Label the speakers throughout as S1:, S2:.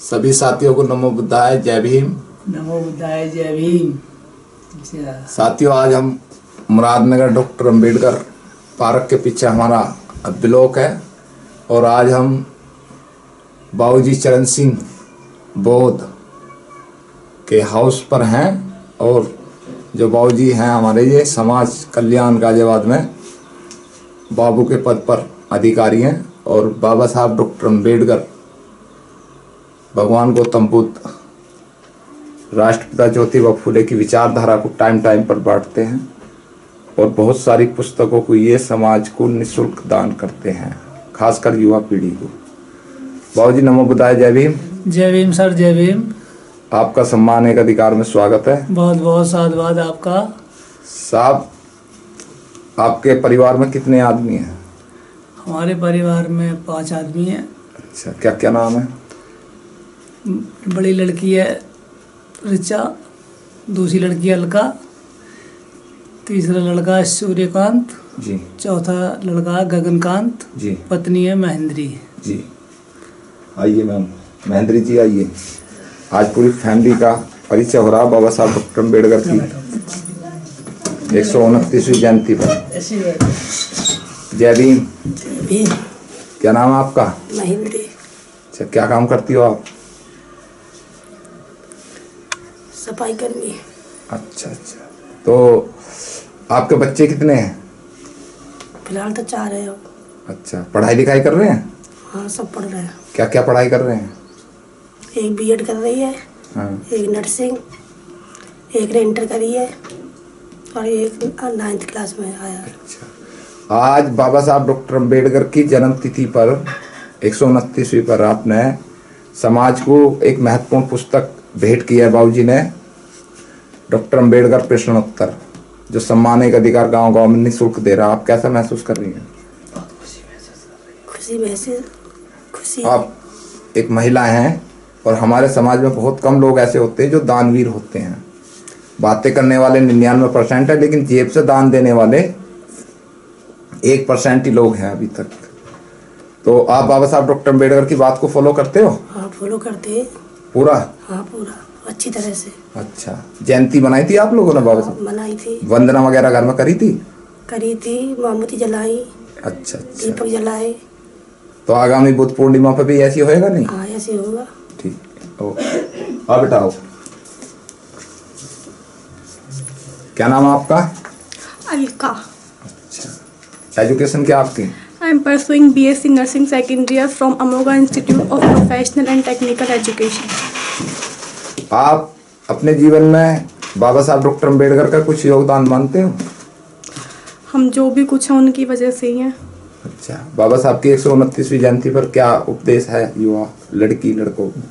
S1: सभी साथियों को नमो बुद्धाय, जय भीम।
S2: नमो बुद्धाय, जय भीम।
S1: साथियों, आज हम मुरादनगर डॉक्टर अंबेडकर पार्क के पीछे हमारा ब्लॉक है और आज हम बाबूजी चरण सिंह बौद्ध के हाउस पर हैं और जो बाबूजी हैं हमारे, ये समाज कल्याण गाजियाबाद में बाबू के पद पर अधिकारी हैं और बाबा साहब डॉक्टर अंबेडकर, भगवान गौतम बुद्ध, राष्ट्रपिता ज्योतिबा फुले की विचारधारा को टाइम टाइम पर बांटते हैं और बहुत सारी पुस्तकों को ये समाज को निःशुल्क दान करते हैं, खासकर युवा पीढ़ी को। बाबूजी नमो बुद्धाय, जय भीम।
S2: जय भीम सर, जय भीम।
S1: आपका सम्मान एक अधिकार में स्वागत है।
S2: बहुत बहुत साधुवाद आपका।
S1: साहब, आपके परिवार में कितने आदमी हैं?
S2: हमारे परिवार में 5 आदमी हैं।
S1: अच्छा, क्या क्या नाम है?
S2: बड़ी लड़की है ऋचा, दूसरी लड़की अलका, तीसरा लड़का सूर्यकांत
S1: जी,
S2: चौथा लड़का गगनकांत
S1: जी,
S2: पत्नी है महेंद्री
S1: जी। आइए मैम, महेंद्री जी आइए। आज पूरी फैमिली का परिचय हो रहा बाबा साहब डॉक्टर अंबेडकर की 129वीं जयंती पर। जय भीम। क्या नाम है आपका?
S2: महेंद्री।
S1: अच्छा, क्या काम करती हो आप?
S2: सफाई कर्मी।
S1: अच्छा अच्छा, तो आपके बच्चे कितने हैं?
S2: फिलहाल तो 4 है।
S1: अच्छा, पढ़ाई लिखाई कर रहे हैं?
S2: हाँ, सब पढ़ रहे हैं।
S1: क्या क्या पढ़ाई कर रहे हैं?
S2: एक बीएड कर रही है,
S1: हाँ,
S2: एक नर्सिंग, एक ने इंटर करी है और एक 9th क्लास में आया।
S1: अच्छा, आज बाबा साहब डॉक्टर अंबेडकर की जन्म तिथि पर 129वीं पर आपने समाज को एक महत्वपूर्ण पुस्तक भेंट की है बाबूजी ने, डॉक्टर अंबेडकर प्रश्नोत्तर, जो सम्मान एक अधिकार गांव गांव में निःशुल्क दे रहा। आप कैसा महसूस कर रही हैं?
S2: खुशी।
S1: आप एक महिला हैं और हमारे समाज में बहुत कम लोग ऐसे होते हैं जो दानवीर होते हैं। बातें करने वाले 99% है, लेकिन जेब से दान देने वाले 1% ही लोग हैं अभी तक। तो आप बाबा साहब डॉक्टर अंबेडकर की बात को फॉलो करते हो?
S2: हाँ, फॉलो करते हैं
S1: पूरा।
S2: हाँ, पूरा अच्छी तरह से।
S1: अच्छा, जयंती बनाई थी आप लोगों ने बाबा साहब?
S2: बनाई थी।
S1: वंदना वगैरह घर में करी थी?
S2: मोमबत्ती जलाई।
S1: अच्छा अच्छा,
S2: दीपक जलाए।
S1: तो आगामी बुद्ध पूर्णिमा पर भी ऐसी होएगा? नहीं,
S2: हाँ, ऐसे होगा।
S1: ठीक है, ओके। अब बेटा आओ। क्या नाम है आपका?
S3: अलका।
S1: अच्छा, एजुकेशन क्या आपकी?
S3: I am pursuing BSc Nursing second year from Amoga Institute of Professional and Technical Education.
S1: आप अपने जीवन में बाबा साहब डॉक्टर अंबेडकर का कुछ योगदान मानते हो?
S3: हम जो भी कुछ हैं उनकी वजह से ही हैं।
S1: अच्छा, बाबा साहब की 129वीं जयंती पर क्या उपदेश है युवा लड़की लड़कों को?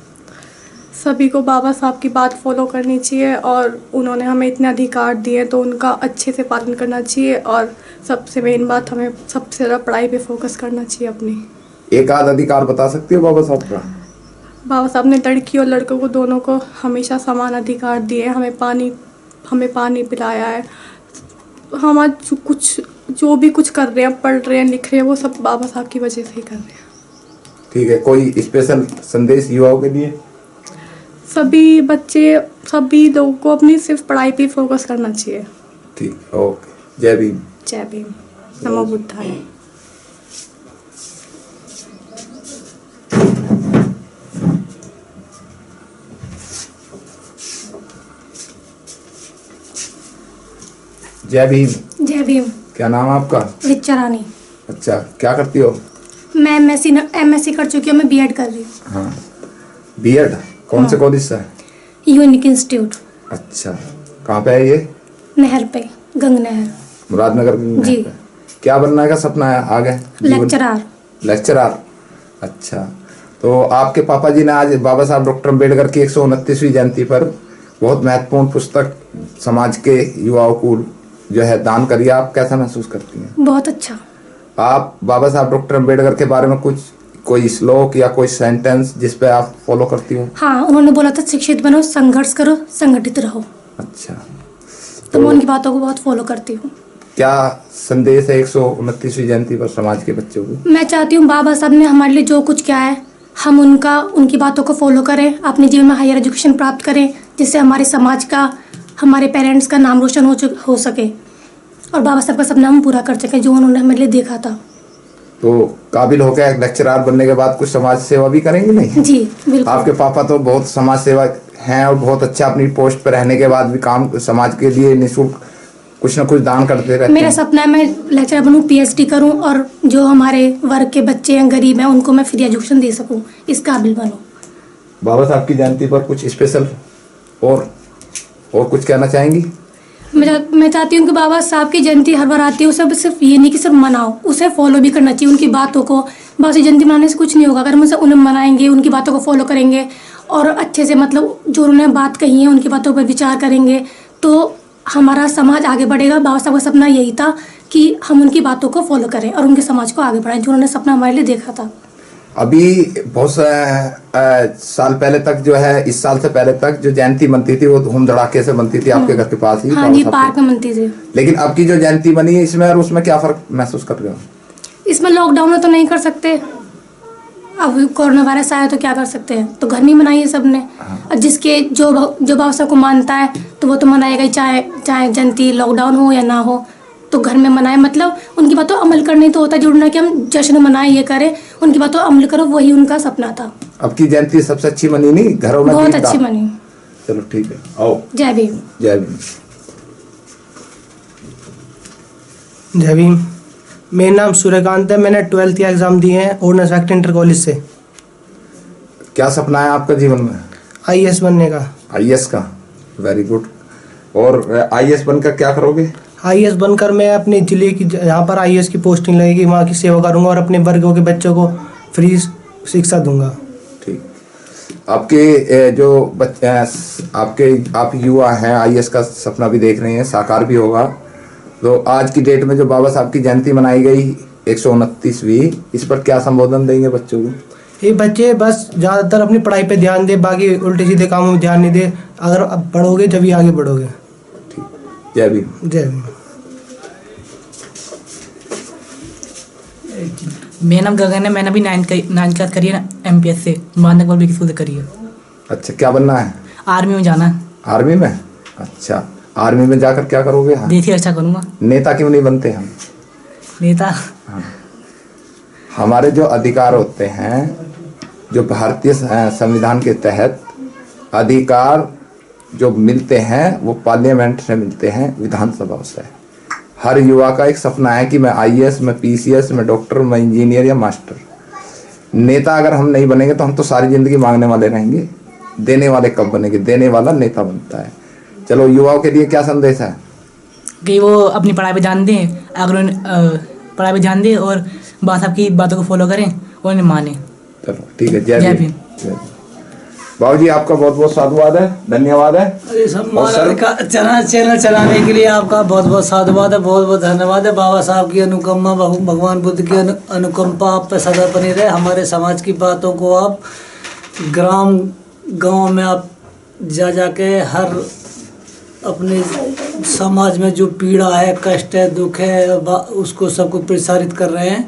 S3: सभी को बाबा साहब की बात फॉलो करनी चाहिए और उन्होंने हमें इतने अधिकार दिए तो उनका अच्छे से पालन करना चाहिए और सबसे मेन बात, हमें सबसे ज़्यादा पढ़ाई पे फोकस करना चाहिए अपनी। एक
S1: आध अधिकार बता सकती हो बाबा साहब का?
S3: बाबा साहब ने लड़की और लड़कों को दोनों को हमेशा समान अधिकार दिए। हमें पानी पिलाया है। हम आज जो भी कुछ कर रहे हैं, पढ़ रहे हैं, लिख रहे हैं, वो सब बाबा साहब की वजह से ही कर रहे हैं।
S1: ठीक है, कोई स्पेशल संदेश युवाओं के लिए?
S3: सभी बच्चे, सभी लोगों को अपनी सिर्फ पढ़ाई पे फोकस करना चाहिए।
S1: ठीक, ओके। जय भीम।
S3: जय भीम। नमो बुद्धाय।
S1: जय भीम।
S4: जय भीम।
S1: क्या नाम है आपका?
S4: ऋचा रानी।
S1: अच्छा, क्या करती हो?
S4: मैं एमएससी कर चुकी हूँ। मैं बीएड कर रही हूँ।
S1: हाँ, बीएड कौन से कॉलेज से है?
S4: Unique institute.
S1: अच्छा, कहाँ पे है ये?
S4: नहर पे, गंग नहर,
S1: मुरादनगर में
S4: जी।
S1: है। क्या बनना का सपना है आगे?
S4: लेक्चरार।
S1: लेक्चरार। अच्छा, तो आपके पापा जी ने आज बाबा साहब डॉक्टर अंबेडकर की 129वीं जयंती पर बहुत महत्वपूर्ण पुस्तक समाज के युवाओं को जो है दान करी। आप कैसा महसूस करती हैं?
S4: बहुत अच्छा।
S1: आप बाबा साहब डॉक्टर अंबेडकर के बारे में कुछ कोई श्लोक या कोई सेंटेंस जिस पे आप फॉलो करती हो?
S4: हाँ, उन्होंने बोला था शिक्षित बनो, संघर्ष करो, संगठित रहो।
S1: अच्छा,
S4: तो मैं उनकी बातों को बहुत फॉलो करती हूँ।
S1: क्या संदेश है 129वीं जयंती पर समाज के बच्चों को?
S4: मैं चाहती हूँ बाबा साहब ने हमारे लिए जो कुछ किया है हम उनकी बातों को फॉलो करें, अपने जीवन में हायर एजुकेशन प्राप्त करें, जिससे हमारे समाज का, हमारे पेरेंट्स का नाम रोशन हो सके और बाबा साहब का सपना हम पूरा कर सकें जो उन्होंने हमारे लिए देखा था।
S1: तो काबिल होकर एक लेक्चरार बनने के बाद कुछ समाज सेवा भी करेंगे नहीं?
S4: जी बिल्कुल।
S1: आपके पापा तो बहुत समाज सेवा हैं और बहुत अच्छा अपनी पोस्ट पर रहने के बाद भी काम समाज के लिए निःशुल्क कुछ न कुछ दान करते रहते हैं।
S4: मेरा सपना है मैं लेक्चरर बनूं, पीएचडी करूं और जो हमारे वर्ग के बच्चे हैं, गरीब हैं, उनको मैं फ्री एजुकेशन दे सकूं, इस काबिल बनूं।
S1: बाबा साहब की जयंती पर कुछ स्पेशल और कुछ कहना चाहेंगी?
S4: मैं चाहती हूँ कि बाबा साहब की जयंती हर बार आती है, उसे सिर्फ ये नहीं कि सिर्फ मनाओ, उसे फॉलो भी करना चाहिए। उनकी बातों को, बाबा की जयंती मनाने से कुछ नहीं होगा, अगर हम उन्हें मनाएंगे, उनकी बातों को फॉलो करेंगे और अच्छे से मतलब जो उन्होंने बात कही है उनकी बातों पर विचार करेंगे तो हमारा समाज आगे बढ़ेगा। बाबा साहब का सपना यही था कि हम उनकी बातों को फॉलो करें और उनके समाज को आगे बढ़ाएं, जो उन्होंने सपना हमारे लिए देखा था।
S1: अभी बहुत साल पहले तक जो है, इस साल से पहले तक जो जयंती बनती थी वो धूम धड़ाके से बनती थी आपके घर के पास ही।
S4: हाँ जी, पार्क में बनती थी।
S1: लेकिन अब की जो जयंती बनी है इसमें और उसमें क्या फर्क महसूस कर रहे हो?
S4: इसमें लॉकडाउन में तो नहीं कर सकते, अब कोरोना वायरस आया तो क्या कर सकते हैं, तो घर में मनाई है सबने। और जिसके जो बाबा साहब को मानता है तो वो तो मनाएगा ही, चाहे जयंती लॉकडाउन हो या ना हो, तो घर में मनाए। मतलब उनकी बातों अमल करने तो होता जरूर ना कि हम जश्न मनाएं, ये करें, उनकी बातों अमल करो, वही उनका सपना था।
S1: अब की जयंती सबसे अच्छी बनी नहीं? घरों में
S4: बहुत अच्छी बनी।
S1: चलो ठीक है, आओ।
S4: जय भीम।
S1: जय भीम।
S5: जय भीम। मेरा नाम सूर्यकांत है, मैंने 12th एग्जाम दिए हैं ऑनर्स फैक्ट इंटर कॉलेज से।
S1: क्या सपना है आपका जीवन में?
S5: आईएएस बनने का।
S1: आईएएस का, वेरी गुड। और आईएएस बनकर क्या करोगे?
S5: आईएएस बनकर मैं अपने जिले की, जहाँ पर आईएएस की पोस्टिंग लगेगी वहाँ की सेवा करूँगा और अपने वर्गों के बच्चों को फ्री शिक्षा दूंगा।
S1: ठीक। आपके जो बच्चे, आप युवा हैं, आईएएस का सपना भी देख रहे हैं, साकार भी होगा। तो आज की डेट में जो बाबा साहब की जयंती मनाई गई 129वीं, इस पर क्या संबोधन देंगे बच्चों को?
S5: ये बच्चे बस ज़्यादातर अपनी पढ़ाई पे ध्यान दे, बाकी उल्टे सीधे कामों में ध्यान नहीं दे। अगर अब पढ़ोगे तभी आगे बढ़ोगे।
S1: ठीक। जय भीम।
S5: जय भीम।
S6: मेरा नाम गगन है, मैंने अभी 9th क्लास करी है MPS से, महानगर पब्लिक स्कूल से करी है।
S1: अच्छा, क्या बनना है?
S6: आर्मी में जाना है।
S1: आर्मी में? अच्छा, आर्मी में जाकर क्या करोगे? हाँ।
S6: देश की रक्षा करूँगा।
S1: नेता क्यों नहीं बनते हम?
S6: नेता,
S1: हाँ। हमारे जो अधिकार होते हैं, जो भारतीय संविधान के तहत अधिकार जो मिलते हैं वो पार्लियामेंट से मिलते हैं, विधानसभा से। हर युवा का एक सपना है कि मैं आईएएस, मैं पीसीएस, मैं डॉक्टर, मैं इंजीनियर या मास्टर। नेता अगर हम नहीं बनेंगे तो हम तो सारी जिंदगी मांगने वाले रहेंगे। देने वाले कब बनेंगे? देने वाला नेता बनता है। चलो, युवाओं के लिए क्या संदेश है?
S6: कि वो अपनी पढ़ाई पे ध्यान दें, अगर पढ़ाई पे ध्यान दें और बाबा साहब की बातों को फॉलो करें और उन्हें माने।
S1: चलो ठीक है, जय
S6: जय
S1: भीम।
S6: भीम।
S1: बाबू जी, आपका बहुत बहुत साधुवाद है, धन्यवाद है।
S7: चैनल चलाने के लिए आपका बहुत बहुत साधुवाद है, बहुत बहुत धन्यवाद है। बाबा साहब की अनुकंपा, भगवान बुद्ध की अनुकंपा आप पे सदा बनी रहे। हमारे समाज की बातों को आप गांव में आप जाके हर अपने समाज में जो पीड़ा है, कष्ट है, दुख है, उसको सबको प्रसारित कर रहे हैं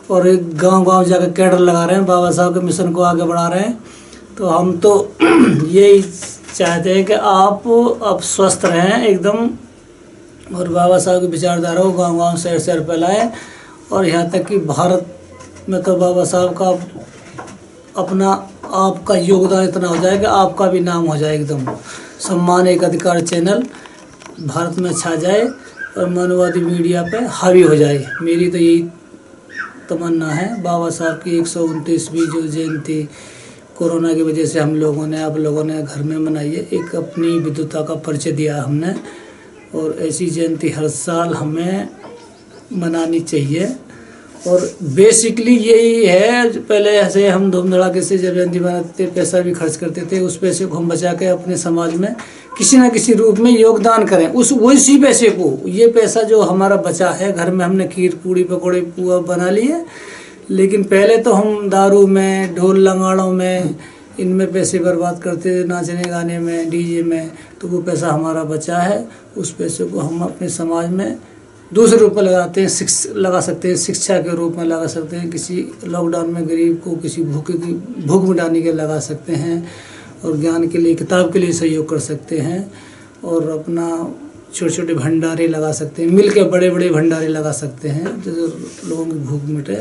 S7: और गांव जाकर कैडर लगा रहे हैं, बाबा साहब के मिशन को आगे बढ़ा रहे हैं। तो हम तो यही चाहते हैं कि आप अब स्वस्थ रहें एकदम और बाबा साहब की विचारधारा को गांव शहर फैलाएं और यहाँ तक कि भारत में तो बाबा साहब का अपना आपका योगदान इतना हो जाए कि आपका भी नाम हो जाए, एकदम सम्मान एक अधिकार चैनल भारत में छा जाए और मानववादी मीडिया पे हावी हो जाए। मेरी तो यही तमन्ना है। बाबा साहब की 129वीं जो जयंती कोरोना की वजह से हम लोगों ने, आप लोगों ने घर में मनाई है, एक अपनी विद्वता का परिचय दिया हमने और ऐसी जयंती हर साल हमें मनानी चाहिए। और बेसिकली यही है, पहले ऐसे हम धूम धड़ाके से जब जयंती मनाते पैसा भी खर्च करते थे, उस पैसे को हम बचा के अपने समाज में किसी न किसी रूप में योगदान करें। उसी पैसे को, ये पैसा जो हमारा बचा है, घर में हमने खीर पूड़ी पकौड़े पुआ बना लिए, लेकिन पहले तो हम दारू में, ढोल लंगाड़ों में, इनमें पैसे बर्बाद करते थे, नाचने गाने में, डीजे में। तो वो पैसा हमारा बचा है, उस पैसे को हम अपने समाज में दूसरे रूप में लगाते हैं, लगा सकते हैं, शिक्षा के रूप में लगा सकते हैं, किसी लॉकडाउन में गरीब को किसी भूख मिटाने के लगा सकते हैं, और ज्ञान के लिए किताब के लिए सहयोग कर सकते हैं, और अपना छोटे छोटे भंडारे लगा सकते हैं, मिल के बड़े बड़े भंडारे लगा सकते हैं जिससे लोगों की भूख मिटे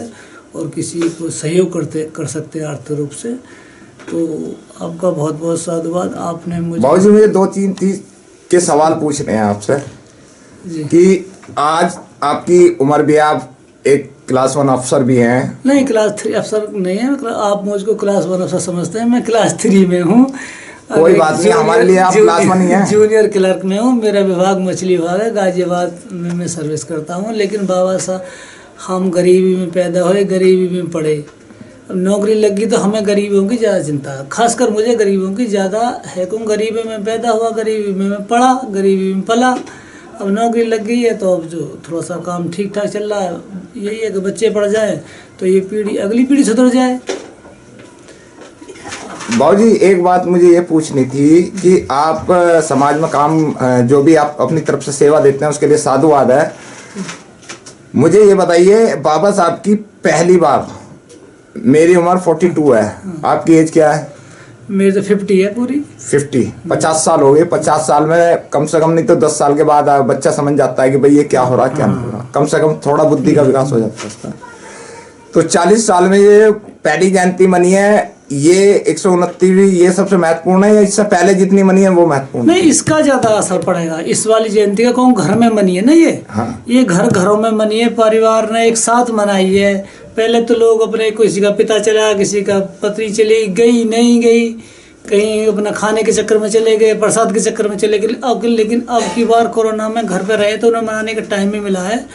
S7: और किसी को सहयोग कर सकते हैं आर्थिक रूप से। तो आपका बहुत बहुत साधुवाद। आपने मुझे
S1: बाबूजी मुझे 2-3 के सवाल पूछने हैं आपसे
S7: जी
S1: कि आज आपकी उम्र भी, आप एक क्लास 1 अफसर भी हैं।
S7: नहीं, क्लास 3 अफसर नहीं है, आप मुझको क्लास 1 अफसर समझते हैं, मैं क्लास 3 में हूँ।
S1: कोई बात नहीं, हमारे लिए आप क्लास 1 ही हैं।
S7: जूनियर क्लर्क में हूँ, मेरा विभाग मछली विभाग है, गाजियाबाद में मैं सर्विस करता हूँ। लेकिन बाबा साहब, हम गरीबी में पैदा हुए, गरीबी में पढ़े, अब नौकरी लगी तो हमें गरीबों की ज़्यादा चिंता है, खासकर मुझे गरीबों की ज़्यादा है। क्यों, गरीबी में पैदा हुआ, गरीबी में मैं पढ़ा, गरीबी में पला, अब नौकरी लग गई है तो अब जो थोड़ा सा काम ठीक ठाक चल रहा है, यही है कि बच्चे पढ़ जाए तो ये पीढ़ी, अगली पीढ़ी सुधर जाए।
S1: बाबूजी एक बात मुझे ये पूछनी थी कि आप समाज में काम, जो भी आप अपनी तरफ से सेवा देते हैं उसके लिए साधुवाद है। मुझे ये बताइए, बाबा साहब की पहली बार, मेरी उम्र 42 है, आपकी एज क्या है?
S7: मेरी तो 50 है पूरी।
S1: 50 साल हो गए। 50 साल में कम से कम नहीं तो 10 साल के बाद बच्चा समझ जाता है कि भाई ये क्या हो रहा है, क्या नहीं हो रहा, कम से कम थोड़ा बुद्धि का विकास हो जाता है उसका। तो 40 साल में ये पहली जयंती मनी है, ये 129वीं, ये सबसे महत्वपूर्ण है या इससे पहले जितनी मनी है वो महत्वपूर्ण?
S7: नहीं, इसका ज्यादा असर पड़ेगा, इस वाली जयंती का। कौन घर में मनी है ना ये?
S1: हाँ।
S7: ये घरों में मनी है, परिवार ने एक साथ मनाई है। पहले तो लोग अपने, किसी का पिता चला, किसी का पत्नी चली गई, नहीं गई, कहीं अपना खाने के चक्कर में चले गए, प्रसाद के चक्कर में चले गए। लेकिन अब की बार कोरोना में घर पे रहे तो उन्हें मनाने का टाइम भी मिला है।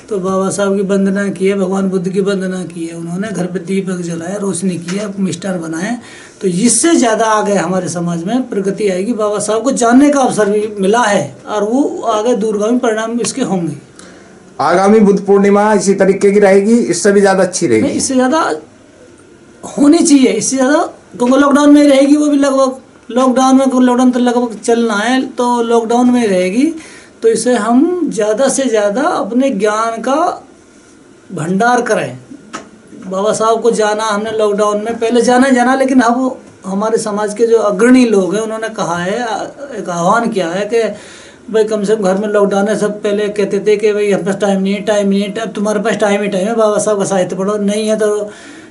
S7: तो बाबा साहब की वंदना की है, भगवान बुद्ध की वंदना की है, उन्होंने घर पे दीपक जलाया, रोशनी की है, मिष्ठान बनाए। तो इससे ज़्यादा आगे हमारे समाज में प्रगति आएगी। बाबा साहब को जानने का अवसर भी मिला है और वो आगे दूरगामी परिणाम इसके होंगे।
S1: आगामी बुद्ध पूर्णिमा इसी तरीके की रहेगी, इससे भी ज़्यादा अच्छी रहेगी?
S7: इससे ज़्यादा होनी चाहिए, इससे ज़्यादा, क्योंकि लॉकडाउन में रहेगी वो भी, लगभग लॉकडाउन तो लगभग चलना है, तो लॉकडाउन में रहेगी। तो इसे हम ज़्यादा से ज़्यादा अपने ज्ञान का भंडार करें। बाबा साहब को जाना हमने लॉकडाउन में, पहले जाना, लेकिन अब हमारे समाज के जो अग्रणी लोग हैं उन्होंने कहा है, एक आह्वान किया है कि भाई कम से कम घर में लॉकडाउन है। सब पहले कहते थे कि भाई हमारे पास टाइम नहीं है, अब तुम्हारे पास टाइम है, बाबा साहब का साहित्य पढ़ो। नहीं है तो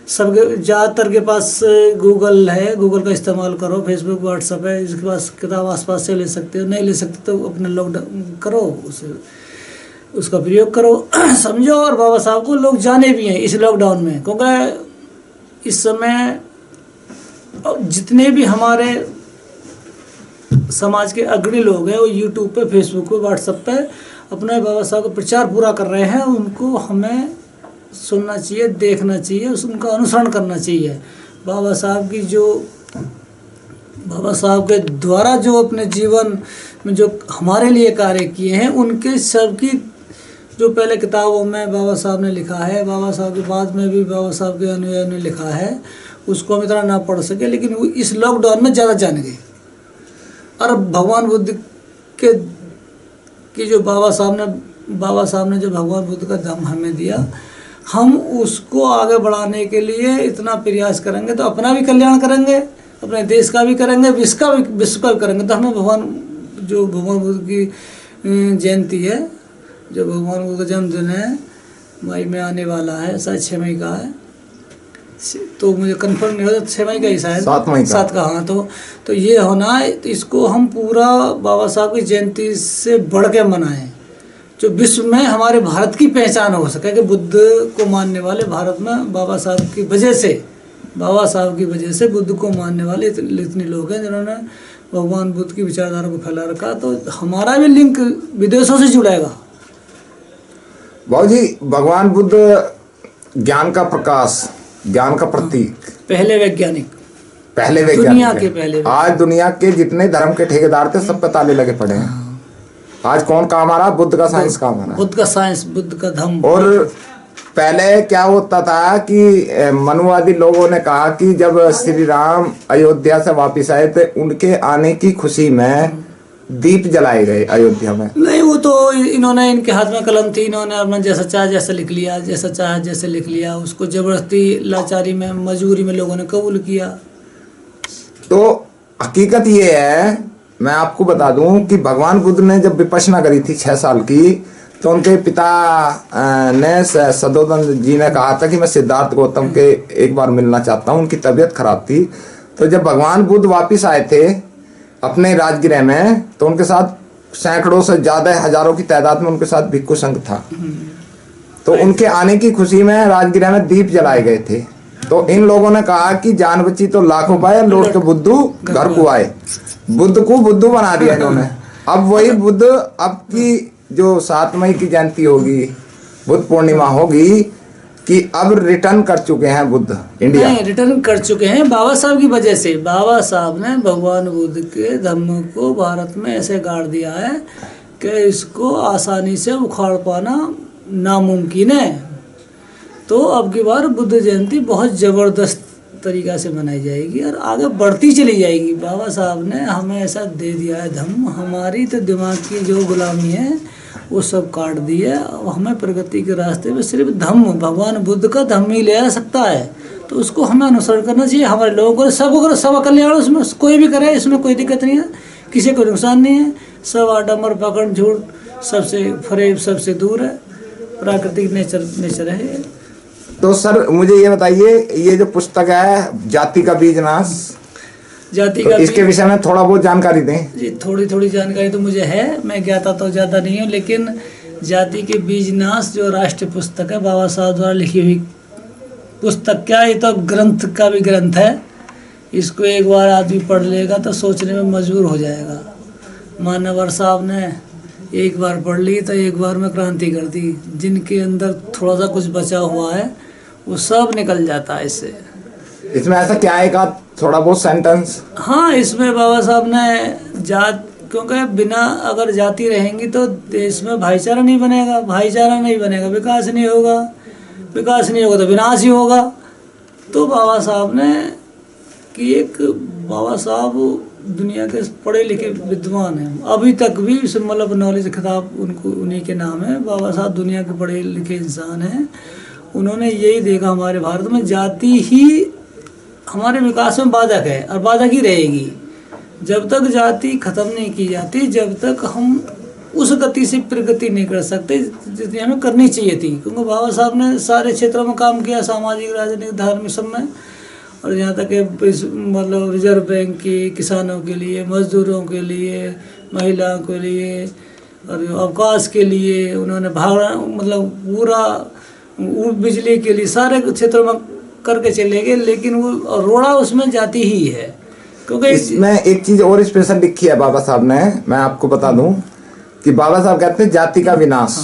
S7: सबके, ज़्यादातर के पास गूगल है, गूगल का इस्तेमाल करो, फेसबुक, व्हाट्सअप है, इसके पास किताब आसपास से ले सकते हो, नहीं ले सकते तो अपने लॉकडाउन करो, उसका प्रयोग करो, समझो। और बाबा साहब को लोग जाने भी हैं इस लॉकडाउन में, क्योंकि इस समय जितने भी हमारे समाज के अग्रणी लोग हैं वो यूट्यूब पे, फेसबुक पे, व्हाट्सएप पे अपने बाबा साहब का प्रचार पूरा कर रहे हैं। उनको हमें सुनना चाहिए, देखना चाहिए, उनका अनुसरण करना चाहिए। बाबा साहब की जो, बाबा साहब के द्वारा जो अपने जीवन में जो हमारे लिए कार्य किए हैं, उनके सबकी जो पहले किताबों में बाबा साहब ने लिखा है, बाबा साहब के बाद में भी बाबा साहब के अनुयायियों ने लिखा है, उसको हम इतना ना पढ़ सके, लेकिन वो इस लॉकडाउन में ज़्यादा जान गए। और भगवान बुद्ध के की जो बाबा साहब ने जो भगवान बुद्ध का धम्म हमें दिया, हम उसको आगे बढ़ाने के लिए इतना प्रयास करेंगे तो अपना भी कल्याण करेंगे, अपने देश का भी करेंगे, विश्व का भी करेंगे। तो हमें भगवान बुद्ध की जयंती है, जो भगवान बुद्ध का जन्मदिन है, मई में आने वाला है, शायद 6 मई का है, तो मुझे कंफर्म नहीं होता, 6 मई का ही शायद,
S1: 7 मई का,
S7: 7 का, हाँ। तो ये होना है, तो इसको हम पूरा बाबा साहब की जयंती से बढ़ के मनाएं, जो विश्व में हमारे भारत की पहचान हो सके, कि बुद्ध को मानने वाले भारत में बाबा साहब की वजह से बुद्ध को मानने वाले इतने लोग हैं जिन्होंने भगवान बुद्ध की विचारधारा को फैला रखा। तो हमारा भी लिंक विदेशों से जुड़ेगा।
S1: बाबूजी, भगवान बुद्ध ज्ञान का प्रकाश, ज्ञान का प्रतीक,
S7: पहले वैज्ञानिक
S1: दुनिया
S7: के पहले।
S1: आज दुनिया के जितने धर्म के ठेकेदार थे सब पे ताले लगे पड़े हैं। आज कौन काम आ रहा? बुद्ध का साइंस काम आ रहा है,
S7: बुद्ध का साइंस, बुद्ध का धम्म।
S1: और पहले क्या होता था कि मनुवादी लोगों ने कहा कि जब श्री राम अयोध्या से वापस आए थे, उनके आने की खुशी में दीप जलाए गए अयोध्या में।
S7: नहीं, वो तो इन्होंने, इनके हाथ में कलम थी, इन्होंने अपना जैसा चाहे जैसे लिख लिया, जैसा चाहे जैसे लिख लिया। उसको जबरदस्ती, लाचारी में, मजबूरी में लोगों ने कबूल किया।
S1: तो हकीकत ये है, मैं आपको बता दूं कि भगवान बुद्ध ने जब विपश्यना करी थी 6 साल की, तो उनके पिता ने, सदोदन जी ने कहा था कि मैं सिद्धार्थ गौतम के एक बार मिलना चाहता हूं। उनकी तबीयत खराब थी। तो जब भगवान बुद्ध वापिस आए थे अपने राजगृह में, तो उनके साथ सैकड़ों से ज्यादा, हजारों की तादाद में उनके साथ भिक्षु संघ था। तो उनके आने की खुशी में राजगृह में दीप जलाए गए थे। तो इन लोगों ने कहा कि जान बची तो लाखों पाए, लौट के बुद्धू घर को आए। बुद्ध को बुद्धू बना दिया इन्होंने। अब वही बुद्ध, अब की जो 7 मई की जयंती होगी, बुद्ध पूर्णिमा होगी, कि अब रिटर्न कर चुके हैं बुद्ध इंडिया।
S7: नहीं, रिटर्न कर चुके हैं बाबा साहब की वजह से। बाबा साहब ने भगवान बुद्ध के धम्म को भारत में ऐसे गाड़ दिया है कि इसको आसानी से उखाड़ पाना नामुमकिन है। तो अब की बार बुद्ध जयंती बहुत ज़बरदस्त तरीक़ा से मनाई जाएगी और आगे बढ़ती चली जाएगी। बाबा साहब ने हमें ऐसा दे दिया है धम्म, हमारी तो दिमाग की जो गुलामी है वो सब काट दी है। अब हमें प्रगति के रास्ते में सिर्फ धम्म, भगवान बुद्ध का धम्म ही ले आ सकता है। तो उसको हमें अनुसरण करना चाहिए। हमारे लोगों को सब कल्याण, उसमें कोई भी करे, इसमें कोई दिक्कत नहीं है, किसी को नुकसान नहीं है। सब आडम्बर, पकड़, झूठ सबसे फरेब, सबसे दूर है। प्राकृतिक नेचर है।
S1: तो सर मुझे ये बताइए, ये जो पुस्तक है जाति का बीज नाश,
S7: जाति
S1: तो
S7: का
S1: इसके विषय में थोड़ा बहुत जानकारी दें।
S7: जी, थोड़ी जानकारी तो मुझे है, मैं ज्ञाता तो ज़्यादा नहीं हूँ, लेकिन जाति के बीज नाश जो राष्ट्रीय पुस्तक है, बाबा साहब द्वारा लिखी हुई पुस्तक, क्या ये तो ग्रंथ का भी ग्रंथ है। इसको एक बार आदमी पढ़ लेगा तो सोचने में मजबूर हो जाएगा। मानवर साहब ने एक बार पढ़ ली तो एक बार में क्रांति कर दी। जिनके अंदर थोड़ा सा कुछ बचा हुआ है वो सब निकल जाता है इससे।
S1: इसमें ऐसा क्या है का थोड़ा बहुत सेंटेंस?
S7: हाँ, इसमें बाबा साहब ने जात, क्योंकि बिना अगर जाति रहेंगी तो देश में भाईचारा नहीं बनेगा, भाईचारा नहीं बनेगा विकास नहीं होगा, विकास नहीं होगा तो विनाश ही होगा। तो बाबा साहब ने कि एक बाबा साहब दुनिया के पढ़े लिखे विद्वान हैं, अभी तक भी मतलब नॉलेज खिताब उनको, उन्हीं के नाम है। बाबा साहब दुनिया के पढ़े लिखे इंसान हैं। उन्होंने यही देखा हमारे भारत में जाति ही हमारे विकास में बाधक है और बाधक ही रहेगी। जब तक जाति खत्म नहीं की जाती, जब तक हम उस गति से प्रगति नहीं कर सकते जितनी हमें करनी चाहिए थी। क्योंकि बाबा साहब ने सारे क्षेत्रों में काम किया, सामाजिक, राजनीतिक, धार्मिक, सब में। और यहाँ तक मतलब रिजर्व बैंक की, किसानों के लिए, मजदूरों के लिए, महिलाओं के लिए और अवकाश के लिए उन्होंने मतलब पूरा बिजली के लिए सारे क्षेत्रों में करके चले गए। लेकिन वो रोड़ा उसमें जाती ही है। क्योंकि
S1: इसमें एक चीज और स्पेशल लिखी है बाबा साहब ने, मैं आपको बता दूं कि बाबा साहब कहते हैं जाति का विनाश।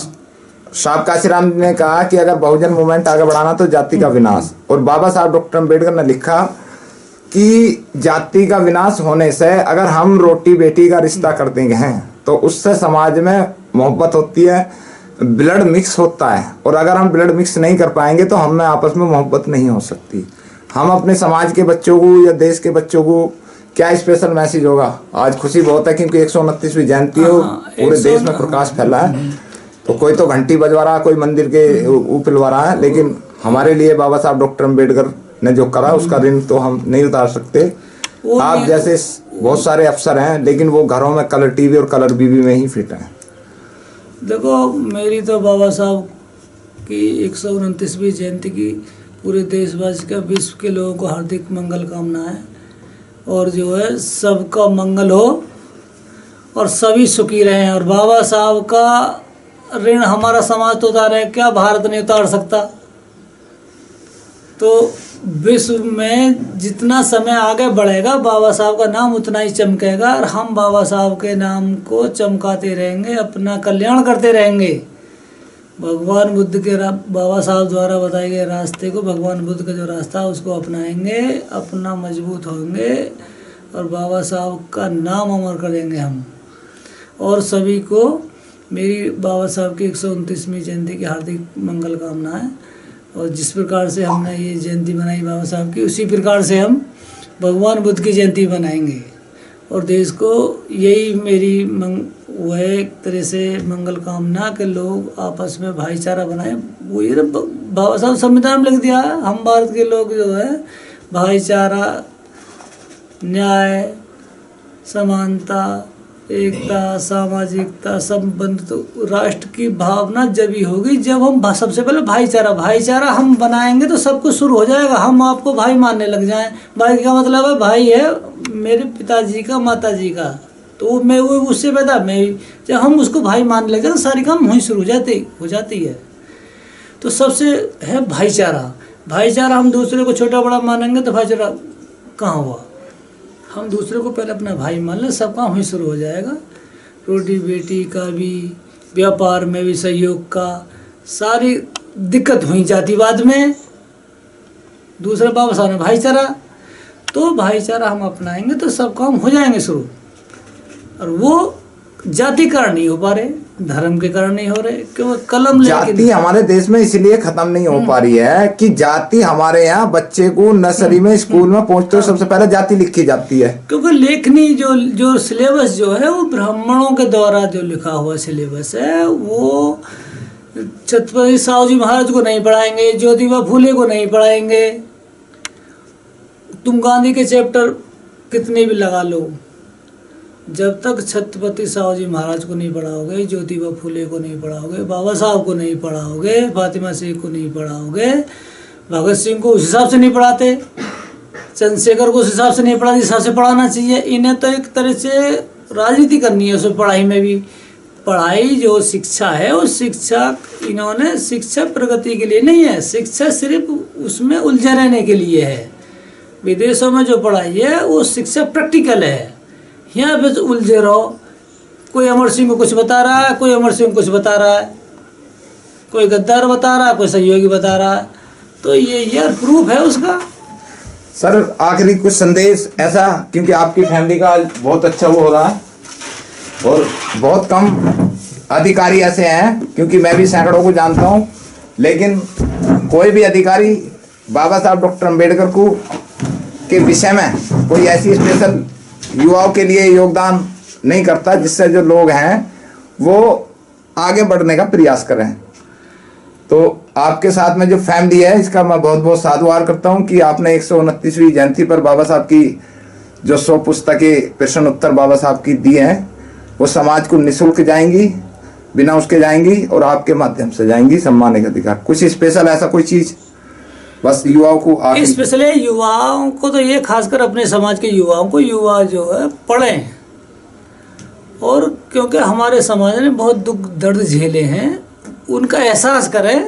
S1: साहब काशीराम ने कहा कि अगर बहुजन मूवमेंट आगे बढ़ाना तो जाति का विनाश। और बाबा साहब डॉक्टर अम्बेडकर ने लिखा कि जाति का विनाश होने से अगर हम रोटी बेटी का रिश्ता कर देंगे हैं तो उससे समाज में मोहब्बत होती है, ब्लड मिक्स होता है। और अगर हम ब्लड मिक्स नहीं कर पाएंगे तो हम में आपस में मोहब्बत नहीं हो सकती। हम अपने समाज के बच्चों को या देश के बच्चों को क्या स्पेशल मैसेज होगा? आज खुशी बहुत है क्योंकि 129वीं जयंती हो, पूरे देश में प्रकाश फैला है। तो कोई तो घंटी बजवा रहा, कोई मंदिर के पिलवा रहा है, लेकिन हमारे लिए बाबा साहब डॉक्टर अम्बेडकर ने जो करा उसका ऋण तो हम नहीं उतार सकते। आप जैसे बहुत सारे अफसर हैं, लेकिन वो घरों में कलर टीवी और कलर बीवी में ही फिट हैं।
S7: देखो, मेरी तो बाबा साहब की 129वीं जयंती की पूरे देशवासी का, विश्व के लोगों को हार्दिक मंगल कामना है। और जो है सबका मंगल हो और सभी सुखी रहें। और बाबा साहब का ऋण हमारा समाज तो उतारे, क्या भारत नहीं उतार सकता? तो विश्व में जितना समय आगे बढ़ेगा बाबा साहब का नाम उतना ही चमकेगा और हम बाबा साहब के नाम को चमकाते रहेंगे, अपना कल्याण करते रहेंगे। भगवान बुद्ध के बाबा साहब द्वारा बताए गए रास्ते को, भगवान बुद्ध का जो रास्ता है उसको अपनाएंगे, अपना मजबूत होंगे और बाबा साहब का नाम अमर करेंगे हम। और सभी को मेरी बाबा साहब की 129वीं जयंती की हार्दिक मंगल कामना है। और जिस प्रकार से हमने ये जयंती मनाई बाबा साहब की, उसी प्रकार से हम भगवान बुद्ध की जयंती मनाएंगे। और देश को यही मेरी वो है एक तरह से मंगल कामना कि लोग आपस में भाईचारा बनाए। वो ये बाबा साहब संविधान में लिख दिया है, हम भारत के लोग जो है भाईचारा, न्याय, समानता, एकता, सामाजिकता, संबंध। तो राष्ट्र की भावना जब ही होगी जब हम सबसे पहले भाईचारा हम बनाएंगे तो सब कुछ शुरू हो जाएगा। हम आपको भाई मानने लग जाएं। भाई का मतलब है भाई है मेरे पिताजी का, माताजी का, तो मैं वो उससे पैदा मैं जब हम उसको भाई मानने लग जाए तो सारी काम वहीं शुरू हो जाती है। तो सबसे है भाईचारा। हम दूसरे को छोटा बड़ा मानेंगे तो भाईचारा कहाँ हुआ। हम दूसरे को पहले अपना भाई मान लें, सब काम वहीं शुरू हो जाएगा। रोटी बेटी का भी, व्यापार में भी सहयोग का, सारी दिक्कत हुई जातिवाद में। दूसरा बाबा साहब ने भाईचारा, तो भाईचारा हम अपनाएंगे तो सब काम हो जाएंगे शुरू। और वो जाति कारण नहीं हो पा रहे, धर्म के कारण नहीं हो रहे, क्यों कलम
S1: जाति हमारे देश में इसलिए खत्म नहीं हो पा रही है कि जाति हमारे यहाँ बच्चे को नर्सरी में स्कूल में पहुंचते हुए सबसे पहले जाति लिखी जाती है।
S7: क्योंकि लेखनी जो सिलेबस जो है वो ब्राह्मणों के द्वारा जो लिखा हुआ सिलेबस है, वो छत्रपति साहू जी महाराज को नहीं पढ़ाएंगे, ज्योतिबा फूले को नहीं पढ़ाएंगे। तुम गांधी के चैप्टर कितने भी लगा लो, जब तक छत्रपति साहू जी महाराज को नहीं पढ़ाओगे, ज्योतिबा फूले को नहीं पढ़ाओगे, बाबा साहब को नहीं पढ़ाओगे, फातिमा शेख को नहीं पढ़ाओगे, भगत सिंह को उस हिसाब से नहीं पढ़ाते, चंद्रशेखर को उस हिसाब से नहीं पढ़ाते, जिस हिसाब से पढ़ाना चाहिए। इन्हें तो एक तरह से राजनीति करनी है उस पढ़ाई में भी। पढ़ाई जो शिक्षा है वो शिक्षा इन्होंने शिक्षा प्रगति के लिए नहीं है, शिक्षा सिर्फ उसमें उलझे रहने के लिए है। विदेशों में जो पढ़ाई है वो शिक्षा प्रैक्टिकल है। यहाँ पे तो उलझे रहो, कोई अमर सिंह को कुछ बता रहा है, कोई अमर सिंह को कुछ बता रहा है, कोई गद्दार बता रहा है, कोई सहयोगी बता रहा है। तो ये यार प्रूफ है उसका।
S1: सर आखिरी कुछ संदेश ऐसा, क्योंकि आपकी फैमिली का बहुत अच्छा वो हो रहा है और बहुत कम अधिकारी ऐसे हैं, क्योंकि मैं भी सैकड़ों को जानता हूँ, लेकिन कोई भी अधिकारी बाबा साहब डॉक्टर अम्बेडकर को के विषय में कोई ऐसी स्पेशल युवाओं के लिए योगदान नहीं करता जिससे जो लोग हैं वो आगे बढ़ने का प्रयास करें। तो आपके साथ में जो फैमिली है इसका मैं बहुत बहुत साधुवाद करता हूं कि आपने 129वीं जयंती पर बाबा साहब की जो 100 पुस्तकें प्रश्न उत्तर बाबा साहब की दी हैं वो समाज को निःशुल्क जाएंगी, बिना उसके जाएंगी और आपके माध्यम से जाएंगी। सम्मान का अधिकार कुछ स्पेशल ऐसा कोई चीज बस युवाओं को
S7: स्पेशली युवाओं को तो ये खासकर अपने समाज के युवाओं को, युवा जो है पढ़ें, और क्योंकि हमारे समाज ने बहुत दुख दर्द झेले हैं उनका एहसास करें।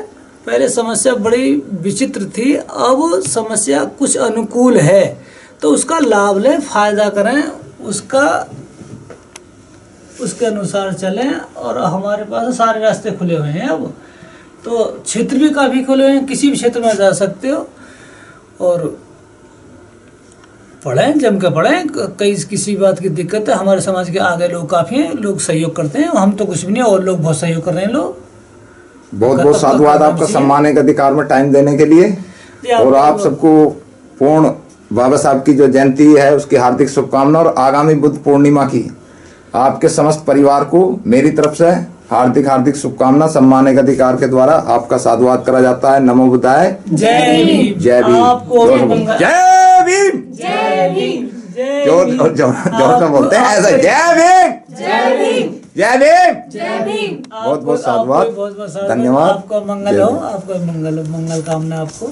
S7: पहले समस्या बड़ी विचित्र थी, अब समस्या कुछ अनुकूल है तो उसका लाभ लें, फायदा करें, उसके अनुसार चलें। और हमारे पास सारे रास्ते खुले हुए हैं अब तो, क्षेत्र भी काफ़ी खुले हैं, किसी भी क्षेत्र में जा सकते हो और पढ़ें, जम के पढ़ें। कई किसी बात की दिक्कत है, हमारे समाज के आगे लोग काफ़ी हैं, लोग सहयोग करते हैं, हम तो कुछ भी नहीं, और लोग बहुत सहयोग कर रहे हैं। लोग
S1: बहुत बहुत साधुवाद आपका सम्मान के अधिकार में टाइम देने के लिए, और आप सबको पूर्ण बाबा साहब की जो जयंती है उसकी हार्दिक शुभकामना, और आगामी बुद्ध पूर्णिमा की आपके समस्त परिवार को मेरी तरफ से हार्दिक हार्दिक शुभकामना। सम्मान के अधिकार के द्वारा आपका साधुवाद करा जाता है। नमो बुद्धाय।
S7: जय भीम।
S1: जय भीम। जय भीम।
S7: जय भीम।
S1: जोर से बोलते हैं ऐसा, जय भीम।
S4: जय भीम।
S1: जय भीम।
S4: जय भीम।
S1: बहुत बहुत साधुवाद, धन्यवाद।
S7: आपका मंगल हो, आपका मंगल कामना आपको।